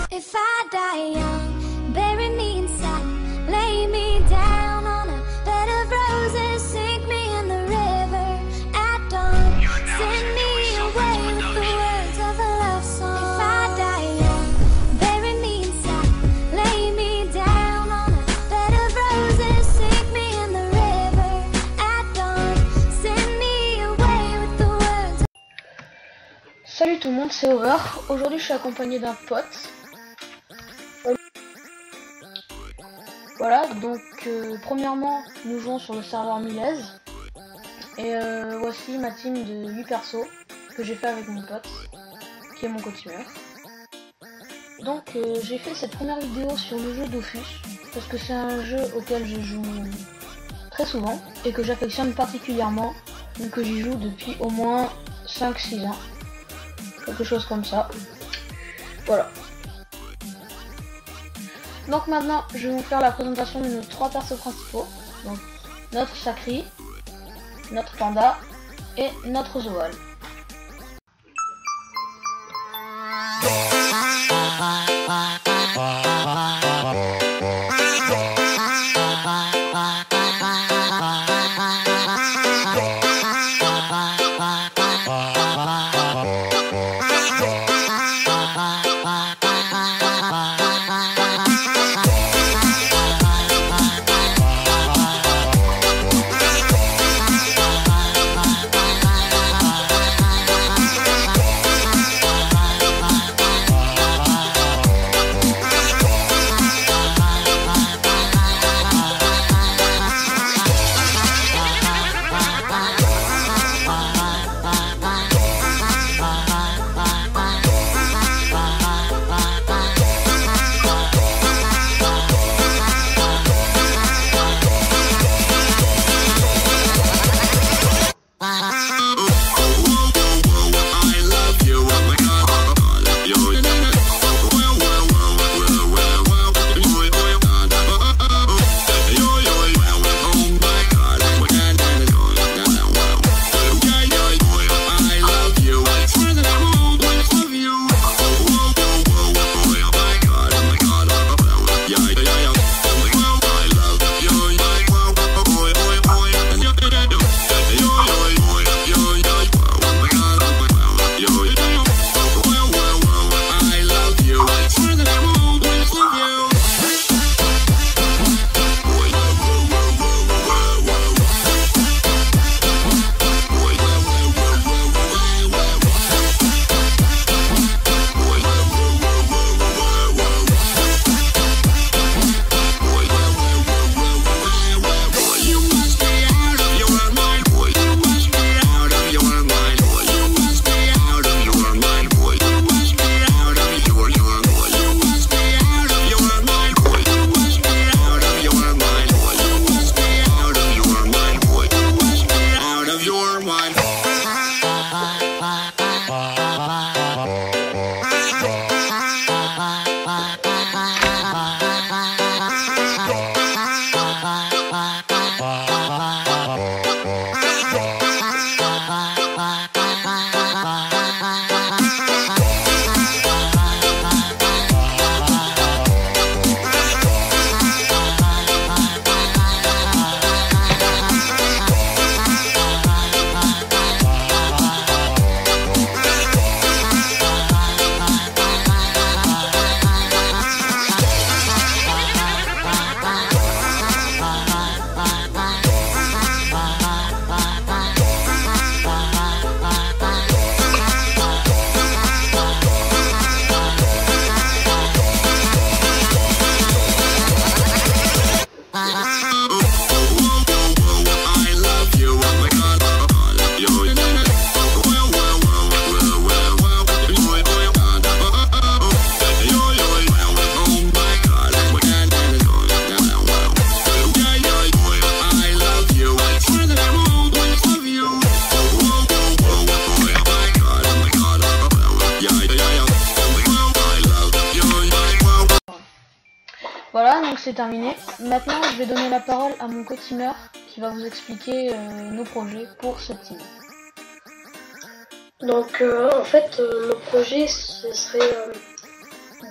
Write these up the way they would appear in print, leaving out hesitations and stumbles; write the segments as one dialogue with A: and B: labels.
A: If I die young, bury me in satin, lay me down on a bed of roses, sink me in the river at dawn, send me away with the words of a love song. If I die young, bury me in satin, lay me down on a bed of roses, sink me in the river at dawn, send me away with the words.
B: Salut tout le monde, c'est Over. Aujourd'hui je suis accompagné d'un pote. Voilà, donc premièrement nous jouons sur le serveur Milez. Et voici ma team de 8 persos que j'ai fait avec mon pote, qui est mon co-teamer. Donc j'ai fait cette première vidéo sur le jeu Dofus, parce que c'est un jeu auquel je joue très souvent, et que j'affectionne particulièrement, donc que j'y joue depuis au moins 5-6 ans. Quelque chose comme ça. Voilà. Donc maintenant, je vais vous faire la présentation de nos 3 persos principaux. Donc notre Chakri, notre Panda et notre Zoal. Voilà, donc c'est terminé. Maintenant, je vais donner la parole à mon co-teamer qui va vous expliquer nos projets pour cette team.
C: Donc en fait, le projet ce serait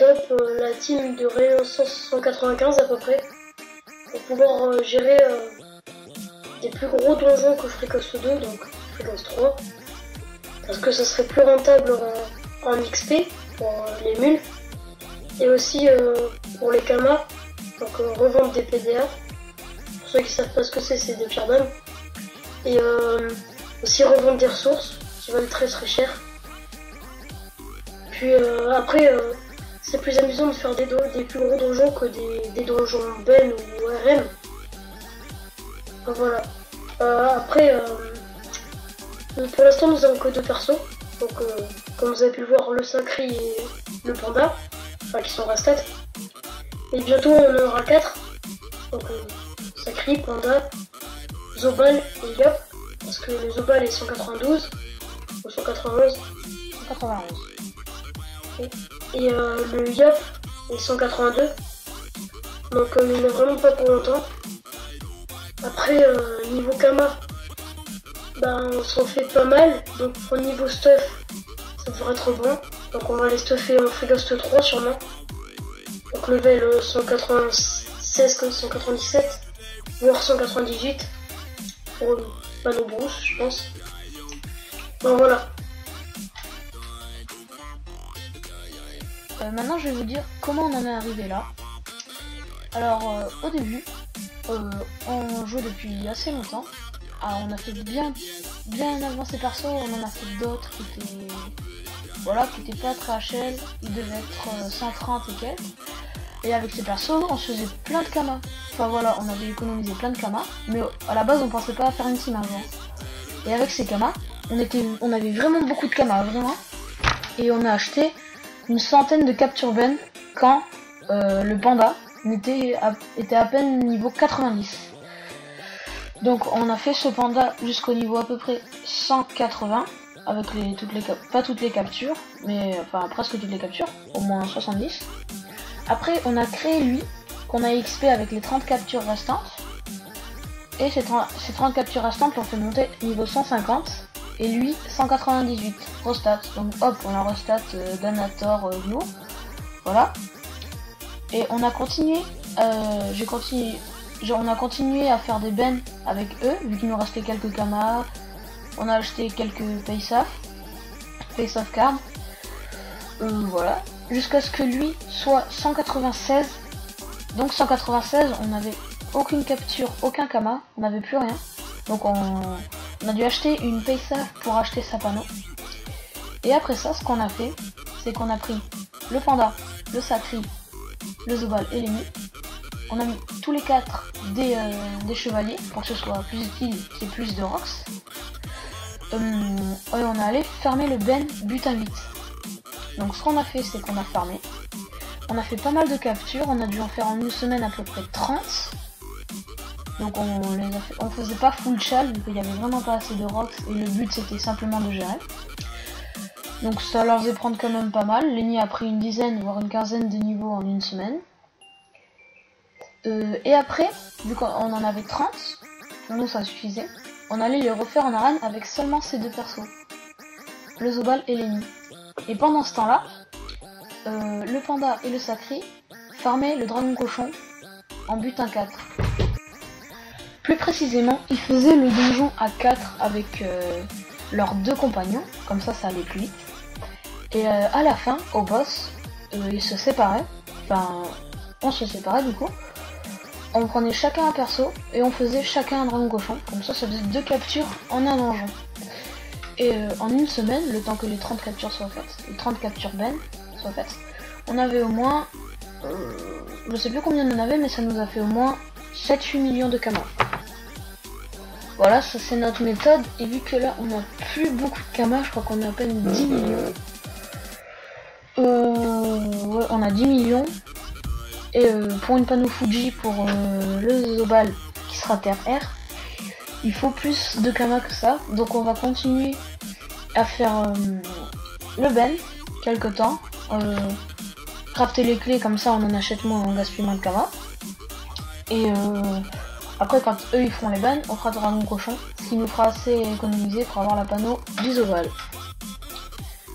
C: d'up la team de Rayon 195 à peu près, pour pouvoir gérer des plus gros donjons que Freecast 2, donc Freecast 3, parce que ça serait plus rentable en XP pour les mules, et aussi pour les kamas, donc revendre des PDA. Pour ceux qui savent pas ce que c'est des pierres d'âme. Et aussi revendre des ressources qui valent très cher. Puis après, c'est plus amusant de faire des plus gros donjons que des donjons Ben ou RM. Donc voilà. Après, pour l'instant, nous avons que 2 persos. Donc, comme vous avez pu le voir, le Sacri et le Panda, enfin qui sont Rastat. Et bientôt, on en aura 4. Donc, Sacri, Panda, Zobal et Yop. Parce que le Zobal est 192 ou 191.
B: 191.
C: Et le Yop est 182. Donc, il n'est vraiment pas pour longtemps. Après, niveau Kama, ben, on s'en fait pas mal. Donc, au niveau stuff, ça devrait être bon. Donc, on va les stuffer en Freecast 3 sûrement. Donc, level 196, 197, voire 198 pour le panneau brousse, je pense. Bon, voilà.
B: Maintenant, je vais vous dire comment on en est arrivé là. Alors, au début, on jouait depuis assez longtemps. Ah, on a fait bien avant ces persos, on en a fait d'autres qui étaient pas très HL, ils devaient être 130 et quelques. Et avec ces persos, on se faisait plein de kamas. Enfin voilà, on avait économisé plein de kamas, mais à la base on pensait pas à faire une team avant. Et avec ces kamas, on avait vraiment beaucoup de kamas, vraiment. Et on a acheté une centaine de captures Ben quand le Panda était à peine niveau 90. Donc on a fait ce Panda jusqu'au niveau à peu près 180 avec pas toutes les captures, mais enfin presque toutes les captures, au moins 70. Après on a créé lui, qu'on a XP avec les 30 captures restantes. Et ces 30 captures restantes l'ont fait monter niveau 150 et lui 198 restat. Donc hop, on a restat Danator Glue. Voilà. Et on a continué, on a continué à faire des bens avec eux, vu qu'il nous restait quelques kamas. On a acheté quelques face-off cards. Voilà. Jusqu'à ce que lui soit 196. Donc 196, on n'avait aucune capture, aucun kama, on n'avait plus rien. Donc on a dû acheter une face-off pour acheter sa panneau. Et après ça, ce qu'on a fait, c'est qu'on a pris le Panda, le Sacri, le Zobal et l'Emu. On a mis tous les 4 des chevaliers pour que ce soit plus utile, qu'il y ait plus de rocks. Et on est allé farmer le Ben butin 8. Donc ce qu'on a fait, c'est qu'on a farmé. On a fait pas mal de captures, on a dû en faire en une semaine à peu près 30. Donc on faisait pas full chal, vu qu'il y avait vraiment pas assez de rocks et le but c'était simplement de gérer. Donc ça leur faisait prendre quand même pas mal. Lenny a pris une dizaine voire une quinzaine de niveaux en une semaine. Et après, vu qu'on en avait 30, nous ça suffisait, on allait les refaire en arène avec seulement ces 2 persos, le Zobal et Lenny. Et pendant ce temps-là, le Panda et le Sacri farmaient le Dragon Cochon en butin 4. Plus précisément, ils faisaient le donjon à 4 avec leurs 2 compagnons, comme ça allait plus vite. Et à la fin, au boss, ils se séparaient, enfin on se séparait du coup. On prenait chacun un perso et on faisait chacun un dragon cochon, comme ça faisait 2 captures en un donjon. Et en une semaine, le temps que les 30 captures soient faites, les 30 captures Ben soient faites, on avait au moins, je sais plus combien on en avait, mais ça nous a fait au moins 7-8 millions de kamas. Voilà, ça c'est notre méthode, et vu que là on a plus beaucoup de kamas, je crois qu'on a à peine 10 millions. Ouais, on a 10 millions. Et pour une panneau Fuji, pour le Zobal qui sera terre R, il faut plus de kamas que ça. Donc on va continuer à faire le Ben quelque temps, crafter les clés, comme ça on en achète moins, on gaspille moins de kamas. Et après quand eux ils feront les Ben, on fera Dragon Cochon, ce qui nous fera assez économiser pour avoir la panneau du Zobal.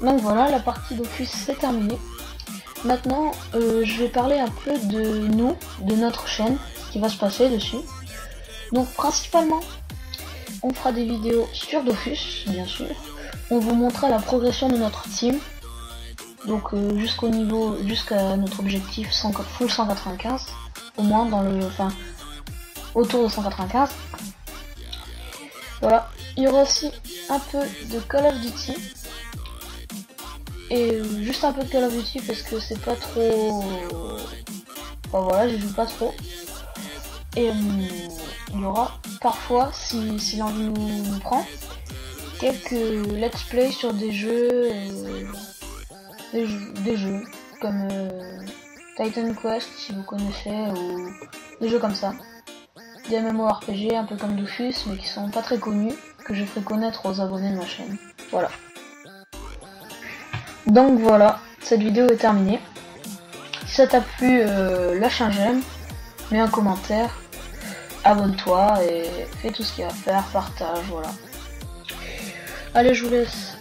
B: Donc voilà, la partie Dofus c'est terminé. Maintenant, je vais parler un peu de nous, de notre chaîne, ce qui va se passer dessus. Donc principalement, on fera des vidéos sur Dofus, bien sûr. On vous montrera la progression de notre team. Donc jusqu'à notre objectif full 195, au moins autour de 195. Voilà, il y aura aussi un peu de Call of Duty. Et juste un peu de Call of Duty parce que c'est pas trop... Enfin voilà, j'y joue pas trop. Et il y aura parfois, si l'envie nous prend, quelques let's play sur des jeux, des jeux comme Titan Quest si vous connaissez, ou des jeux comme ça. Des MMORPG un peu comme Dofus mais qui sont pas très connus, que je ferai connaître aux abonnés de ma chaîne. Voilà. Donc voilà, cette vidéo est terminée. Si ça t'a plu, lâche un j'aime, mets un commentaire, abonne-toi et fais tout ce qu'il y a à faire, partage, voilà. Allez, je vous laisse.